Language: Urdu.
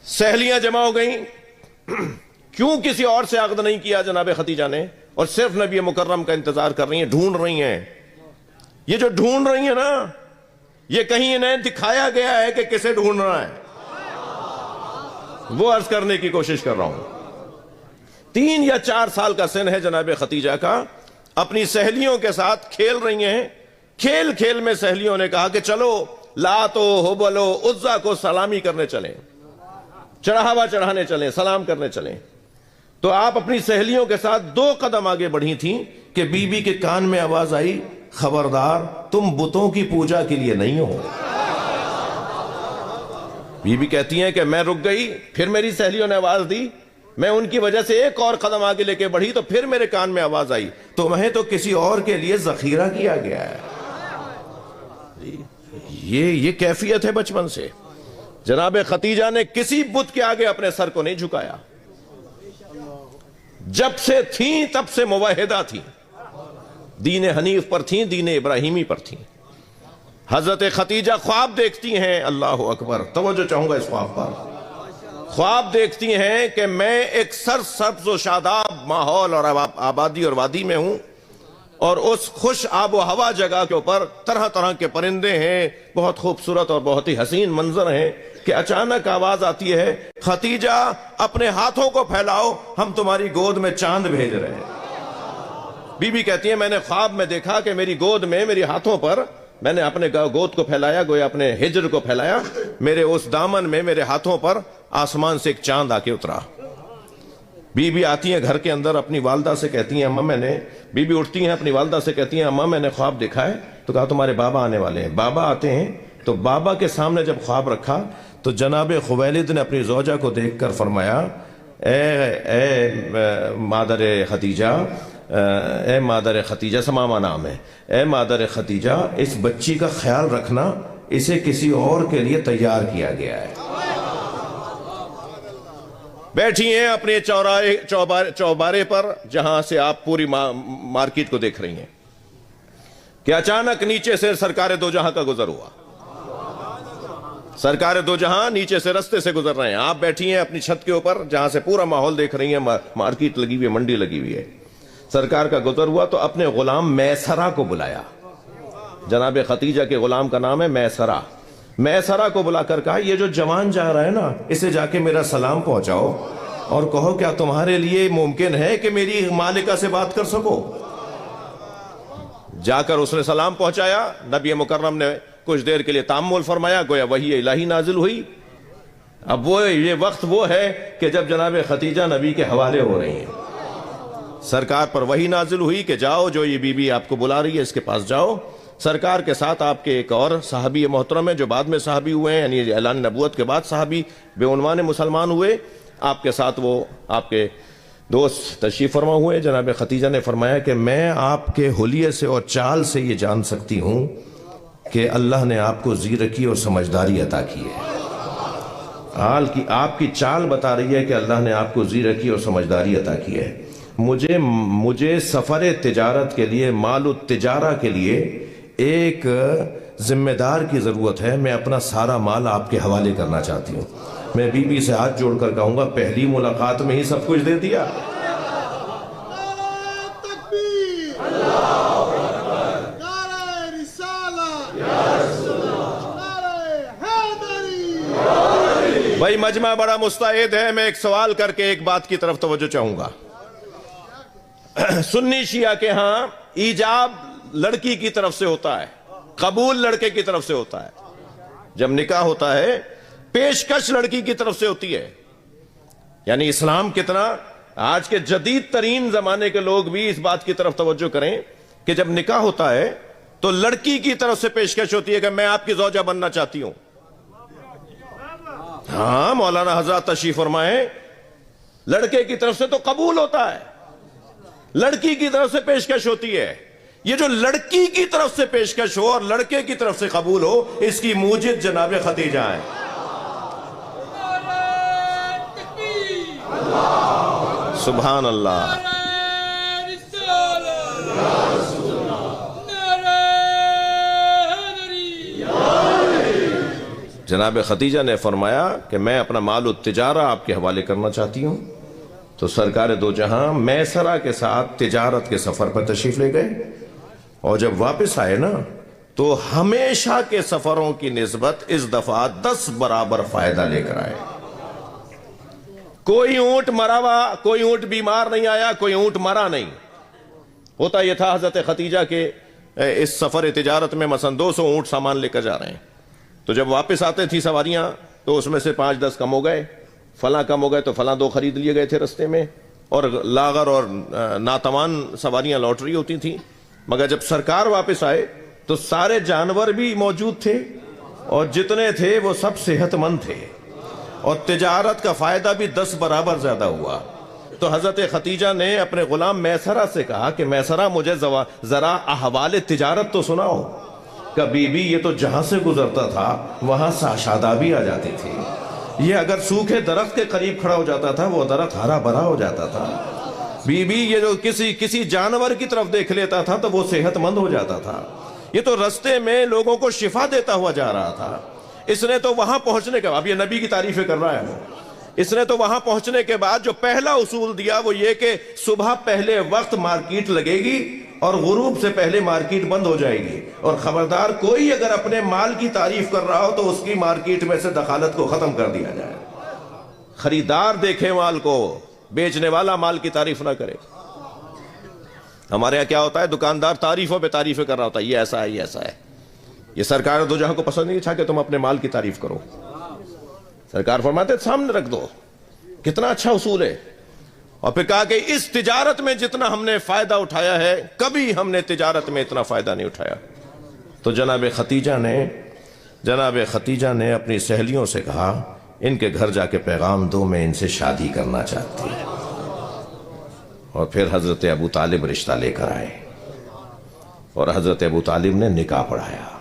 سہیلیاں جمع ہو گئیں. کیوں کسی اور سے عقد نہیں کیا جناب ختیجہ نے, اور صرف نبی مکرم کا انتظار کر رہی ہیں, ڈھونڈ رہی ہیں. یہ جو ڈھونڈ رہی ہیں نا, یہ کہیں انہیں دکھایا گیا ہے کہ کسے ڈھونڈ رہا ہے؟ وہ عرض کرنے کی کوشش کر رہا ہوں. 3 یا 4 سال کا سن ہے جناب ختیجہ کا, اپنی سہیلیوں کے ساتھ کھیل رہی ہیں. کھیل کھیل میں سہیلیوں نے کہا کہ چلو لات و حبل و عزا کو سلامی کرنے چلیں, چڑھاوا چڑھانے چلیں, سلام کرنے چلیں. تو آپ اپنی سہیلیوں کے ساتھ 2 قدم آگے بڑھی تھیں کہ بی بی کے کان میں آواز آئی, خبردار تم بتوں کی پوجا کے لیے نہیں ہو. بی بی کہتی ہیں کہ میں رک گئی, پھر میری سہیلیوں نے آواز دی, میں ان کی وجہ سے 1 اور قدم آگے لے کے بڑھی تو پھر میرے کان میں آواز آئی, تمہیں تو کسی اور کے لیے ذخیرہ کیا گیا ہے. یہ کیفیت ہے بچپن سے. جناب ختیجہ نے کسی بت کے آگے اپنے سر کو نہیں جھکایا. جب سے تھیں تب سے موحدہ تھیں, دین حنیف پر تھیں, دین ابراہیمی پر تھیں. حضرت ختیجہ خواب دیکھتی ہیں, اللہ اکبر, توجہ چاہوں گا اس خواب پر. خواب دیکھتی ہیں کہ میں ایک سرسبز و شاداب ماحول اور آبادی اور وادی میں ہوں, اور اس خوش آب و ہوا جگہ کے اوپر طرح طرح کے پرندے ہیں, بہت خوبصورت اور بہت ہی حسین منظر ہیں, کہ اچانک آواز آتی ہے, ختیجہ اپنے ہاتھوں کو پھیلاؤ, ہم تمہاری گود میں چاند بھیج رہے ہیں. بی بی کہتی ہے میں نے خواب میں دیکھا کہ میری گود میں, میری ہاتھوں پر, میں نے اپنے گود کو پھیلایا, گویا اپنے ہجر کو پھیلایا, میرے اس دامن میں, میرے ہاتھوں پر آسمان سے ایک چاند آ کے اترا. بی بی آتی ہیں گھر کے اندر, اپنی والدہ سے کہتی ہیں اماں بی بی اٹھتی ہیں اپنی والدہ سے کہتی ہیں اماں میں نے خواب دیکھا ہے. تو کہا تمہارے بابا آنے والے ہیں. بابا آتے ہیں تو بابا کے سامنے جب خواب رکھا تو جناب خویلد نے اپنی زوجہ کو دیکھ کر فرمایا, اے مادر ختیجہ, اے مادر ختیجہ, سمامہ نام ہے, اے مادر ختیجہ, اس بچی کا خیال رکھنا, اسے کسی اور کے لیے تیار کیا گیا ہے. بیٹھی ہیں اپنے چوبارے پر, جہاں سے آپ پوری مارکیٹ کو دیکھ رہی ہیں, کہ اچانک نیچے سے سرکار دو جہاں کا گزر ہوا. سرکار دو جہاں نیچے سے رستے سے گزر رہے ہیں. آپ بیٹھی ہیں اپنی چھت کے اوپر, جہاں سے پورا ماحول دیکھ رہی ہیں, مارکیٹ لگی ہوئی ہے, منڈی لگی ہوئی ہے. سرکار کا گزر ہوا تو اپنے غلام میسرہ کو بلایا. جناب ختیجہ کے غلام کا نام ہے میسرہ. میسرہ کو بلا کر کہا یہ جو جوان جا رہا ہے نا, اسے جا کے میرا سلام پہنچاؤ اور کہو کیا تمہارے لیے ممکن ہے کہ میری مالکہ سے بات کر سکو. جا کر اس نے سلام پہنچایا. نبی مکرم نے کچھ دیر کے لیے تامل فرمایا, گویا وحی الہی نازل ہوئی. اب یہ وقت وہ ہے کہ جب جناب ختیجہ نبی کے حوالے ہو رہی ہیں. سرکار پر وحی نازل ہوئی کہ جاؤ, جو یہ بی بی آپ کو بلا رہی ہے اس کے پاس جاؤ. سرکار کے ساتھ آپ کے ایک اور صحابی محترم ہیں جو بعد میں صحابی ہوئے ہیں, یعنی اعلان نبوت کے بعد صحابی بے عنوان مسلمان ہوئے. آپ کے ساتھ وہ آپ کے دوست تشریف فرما ہوئے. جناب ختیجہ نے فرمایا کہ میں آپ کے حلیے سے اور چال سے یہ جان سکتی ہوں کہ اللہ نے آپ کو زیرکی اور سمجھداری عطا کی ہے. آپ کی چال بتا رہی ہے کہ اللہ نے آپ کو زیرکی اور سمجھداری عطا کی ہے. مجھے سفر تجارت کے لیے, مال التجارہ کے لیے ایک ذمہ دار کی ضرورت ہے. میں اپنا سارا مال آپ کے حوالے کرنا چاہتی ہوں. میں بی بی سے ہاتھ جوڑ کر کہوں گا پہلی ملاقات میں ہی سب کچھ دے دیا. بھائی مجمع بڑا مستعد ہے, میں ایک سوال کر کے ایک بات کی طرف توجہ چاہوں گا. سنی شیعہ کے ہاں ایجاب لڑکی کی طرف سے ہوتا ہے, قبول لڑکے کی طرف سے ہوتا ہے. جب نکاح ہوتا ہے پیشکش لڑکی کی طرف سے ہوتی ہے. یعنی اسلام کتنا, آج کے جدید ترین زمانے کے لوگ بھی اس بات کی طرف توجہ کریں کہ جب نکاح ہوتا ہے تو لڑکی کی طرف سے پیشکش ہوتی ہے کہ میں آپ کی زوجہ بننا چاہتی ہوں. ہاں مولانا حضرات تشریف فرمائیں, لڑکے کی طرف سے تو قبول ہوتا ہے, لڑکی کی طرف سے پیشکش ہوتی ہے. یہ جو لڑکی کی طرف سے پیشکش ہو اور لڑکے کی طرف سے قبول ہو, اس کی موجد جناب ختیجہ ہیں. سبحان اللہ. جناب خدیجہ نے فرمایا کہ میں اپنا مال التجارہ آپ کے حوالے کرنا چاہتی ہوں. تو سرکار دو جہاں میسرہ کے ساتھ تجارت کے سفر پر تشریف لے گئے، اور جب واپس آئے نا تو ہمیشہ کے سفروں کی نسبت اس دفعہ 10 برابر فائدہ لے کر آئے. کوئی اونٹ مرا ہوا، کوئی اونٹ بیمار نہیں آیا، کوئی اونٹ مرا نہیں. ہوتا یہ تھا حضرت خدیجہ کے اس سفر تجارت میں مثلا 200 اونٹ سامان لے کر جا رہے ہیں، تو جب واپس آتے تھی سواریاں تو اس میں سے 5-10 کم ہو گئے، فلاں کم ہو گئے تو فلاں 2 خرید لیے گئے تھے رستے میں، اور لاغر اور ناتوان سواریاں لوٹ رہی ہوتی تھیں. مگر جب سرکار واپس آئے تو سارے جانور بھی موجود تھے، اور جتنے تھے وہ سب صحت مند تھے، اور تجارت کا فائدہ بھی 10 برابر زیادہ ہوا. تو حضرت خدیجہ نے اپنے غلام میسرہ سے کہا کہ میسرہ مجھے ذرا احوال تجارت تو سناؤ. کہ بی بی یہ تو جہاں سے گزرتا تھا وہاں شادابی آ جاتی تھی، یہ اگر سوکھے درخت کے قریب کھڑا ہو جاتا تھا وہ درخت ہرا بھرا ہو جاتا تھا. بی بی یہ جو کسی جانور کی طرف دیکھ لیتا تھا تو وہ صحت مند ہو جاتا تھا. یہ تو رستے میں لوگوں کو شفا دیتا ہوا جا رہا تھا. اس نے تو وہاں پہنچنے کے بعد، اب یہ نبی کی تعریفیں کر رہا ہے وہ، اس نے تو وہاں پہنچنے کے بعد جو پہلا اصول دیا وہ یہ کہ صبح پہلے وقت مارکیٹ لگے گی اور غروب سے پہلے مارکیٹ بند ہو جائے گی، اور خبردار کوئی اگر اپنے مال کی تعریف کر رہا ہو تو اس کی مارکیٹ میں سے دخالت کو ختم کر دیا جائے. خریدار دیکھے مال کو، بیچنے والا مال کی تعریف نہ کرے. ہمارے یہاں کیا ہوتا ہے، دکاندار تعریفوں پہ تعریفیں کر رہا ہوتا ہے، یہ ایسا ہے یہ ایسا ہے. یہ سرکار دو جہاں کو پسند نہیں تھا کہ تم اپنے مال کی تعریف کرو. سرکار فرماتے سامنے رکھ دو، کتنا اچھا اصول ہے. اور پھر کہا کہ اس تجارت میں جتنا ہم نے فائدہ اٹھایا ہے کبھی ہم نے تجارت میں اتنا فائدہ نہیں اٹھایا. تو جناب خدیجہ نے اپنی سہیلیوں سے کہا ان کے گھر جا کے پیغام دو، میں ان سے شادی کرنا چاہتی ہوں. اور پھر حضرت ابو طالب رشتہ لے کر آئے اور حضرت ابو طالب نے نکاح پڑھایا.